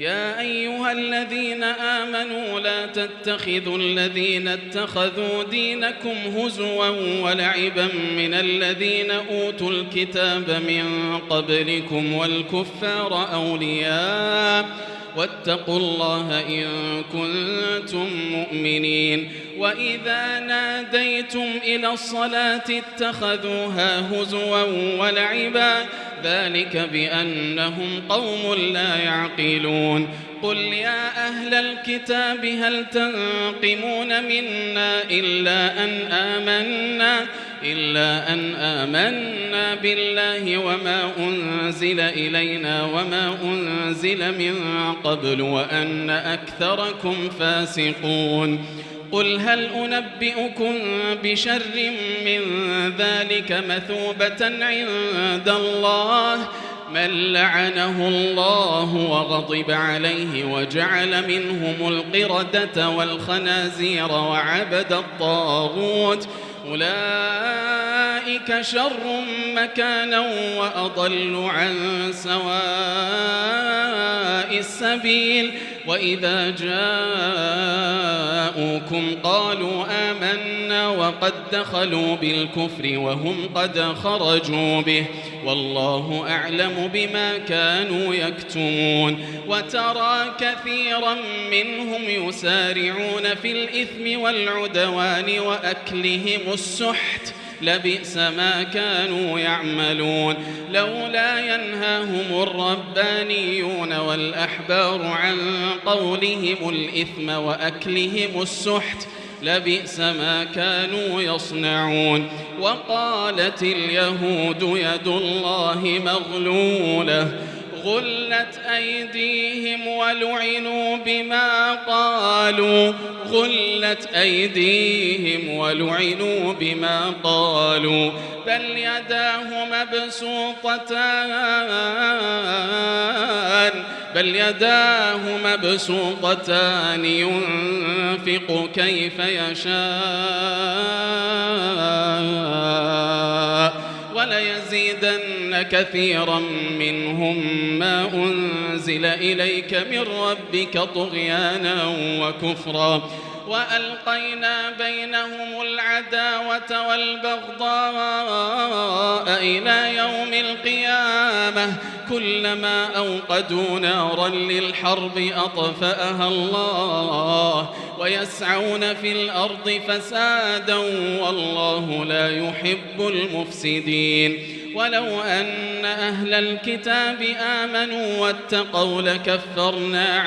يا أيها الذين آمنوا لا تتخذوا الذين اتخذوا دينكم هزوا ولعبا من الذين أوتوا الكتاب من قبلكم والكفار أولياء واتقوا الله إن كنتم مؤمنين. وإذا ناديتم إلى الصلاة اتخذوها هزوا ولعبا ذلك بأنهم قوم لا يعقلون. قل يا أهل الكتاب هل تنقمون منا إلا أن آمنا بالله وما أنزل إلينا وما أنزل من قبل وأن أكثركم فاسقون. قل هل أنبئكم بشر من ذلك مثوبة عند الله من لعنه الله وغضب عليه وجعل منهم القردة والخنازير وعبد الطاغوت أولئك شر مكانا وأضل عن سواء السبيل. وإذا جاءوكم قالوا آمنا وقد دخلوا بالكفر وهم قد خرجوا به والله أعلم بما كانوا يكتمون. وترى كثيرا منهم يسارعون في الإثم والعدوان وأكلهم السحت لبئس ما كانوا يعملون. لولا ينهاهم الربانيون والأحبار عن قولهم الإثم وأكلهم السحت لبئس ما كانوا يصنعون. وقالت اليهود يد الله مغلولة غلت أيديهم ولعنوا بما قالوا بل يداه مبسوطتان ينفق كيف يشاء وليزيدن كثيرا منهم ما أنزل إليك من ربك طغيانا وكفرا. وألقينا بينهم العداوة والبغضاء إلى يوم القيامة كلما أوقدوا نارا للحرب أطفأها الله ويسعون في الأرض فسادا والله لا يحب المفسدين. ولو أن أهل الكتاب آمنوا واتقوا لكفرنا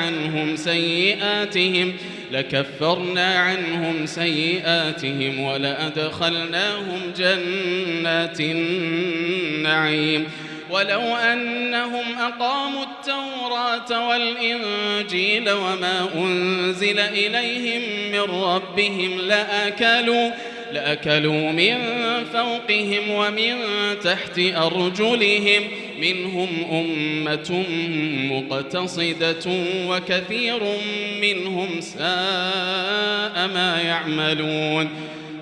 عنهم سيئاتهم ولأدخلناهم جنات النعيم. ولو أنهم أقاموا التوراة والإنجيل وما أنزل إليهم من ربهم لأكلوا من فوقهم ومن تحت أرجلهم منهم أمة مقتصدة وكثير منهم ساء ما يعملون.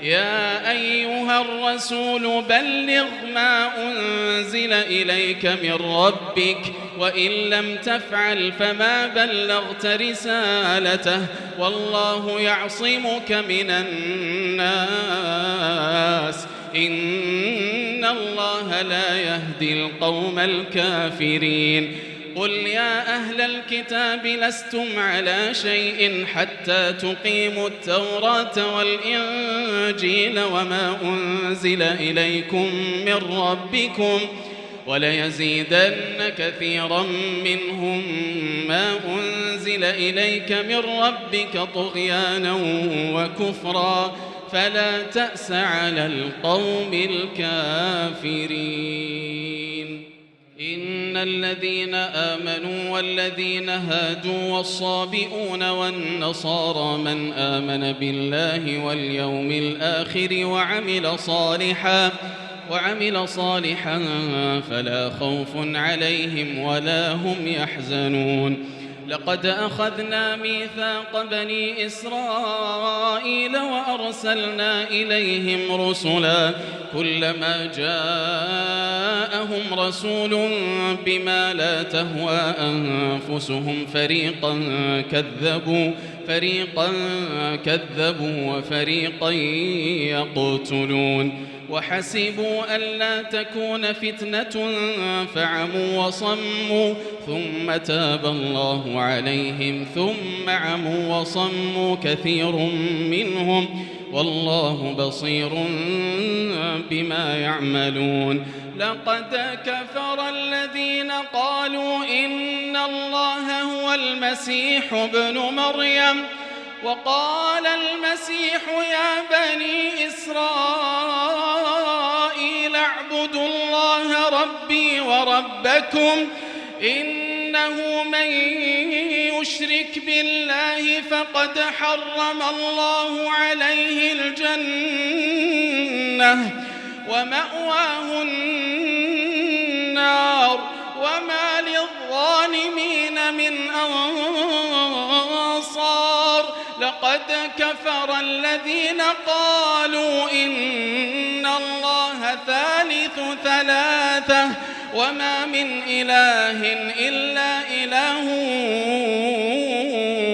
يا أيها الرسول بلغ ما أنزل إليك من ربك وإن لم تفعل فما بلغت رسالته والله يعصمك من الناس إن الله لا يهدي القوم الكافرين. قل يا أهل الكتاب لستم على شيء حتى تقيموا التوراة والإنجيل وما أنزل إليكم من ربكم وليزيدن كثيرا منهم ما أنزل إليك من ربك طغيانا وكفرا فلا تأس على القوم الكافرين. إن الذين آمنوا والذين هادوا والصابئون والنصارى من آمن بالله واليوم الآخر وعمل صالحا فلا خوف عليهم ولا هم يحزنون. لقد أخذنا ميثاق بني إسرائيل وأرسلنا إليهم رسلا كلما جاء جاءهم رسول بما لا تهوى أنفسهم فريقا كذبوا وفريقا يقتلون وحسبوا ألا تكون فتنة فعموا وصموا ثم تاب الله عليهم ثم عموا وصموا كثير منهم والله بصير بما يعملون. لقد كفر الذين قالوا إن الله هو المسيح ابن مريم وقال المسيح يا بني إسرائيل اعبدوا الله ربي وربكم إنه من يشرك بالله فقد حرم الله عليه الجنة ومأواه النار وما للظالمين من أنصار. لقد كفر الذين قالوا إن الله ثالث ثلاثة وما من إله إلا إله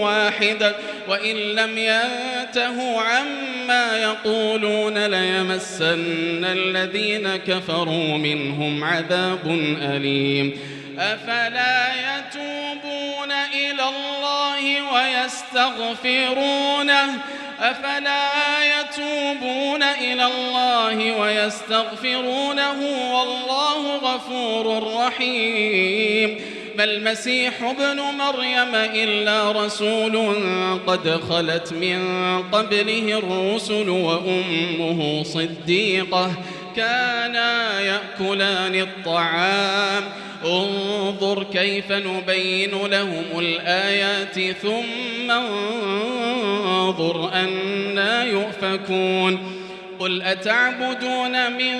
واحد وإن لم ينتهوا عما يقولون ليمسن الذين كفروا منهم عذاب أليم. أفلا يتوبون إلى الله ويستغفرونه والله غفور رحيم. ما المسيح ابن مريم إلا رسول قد خلت من قبله الرسل وأمه صديقة كانا يأكلان الطعام انظر كيف نبين لهم الآيات ثم انظر أنى يؤفكون. قل أتعبدون من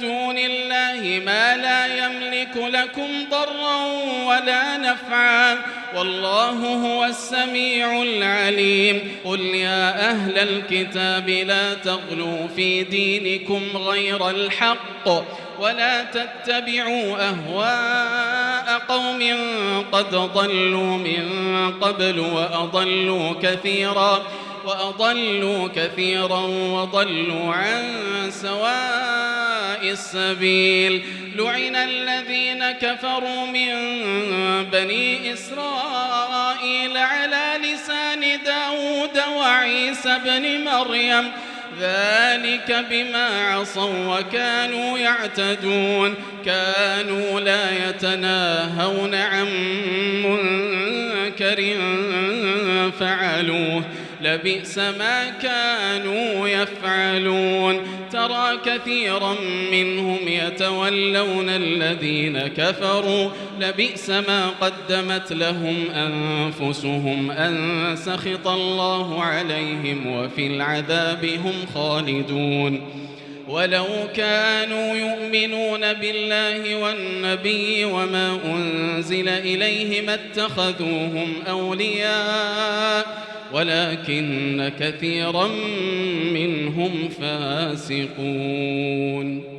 دون الله ما لا يملك لكم ضرا ولا نفعا والله هو السميع العليم. قل يا أهل الكتاب لا تغلوا في دينكم غير الحق ولا تتبعوا أهواء قوم قد ضلوا من قبل وأضلوا كثيرا وضلوا عن سواء السبيل. لعن الذين كفروا من بني إسرائيل على لسان داود وعيسى بن مريم ذلك بما عصوا وكانوا يعتدون. كانوا لا يتناهون عن منكر فعلوه لبئس ما كانوا يفعلون. ترى كثيرا منهم يتولون الذين كفروا لبئس ما قدمت لهم أنفسهم أن سخط الله عليهم وفي العذاب هم خالدون. ولو كانوا يؤمنون بالله والنبي وما أنزل إليه ما اتخذوهم أولياء ولكن كثيرا منهم فاسقون.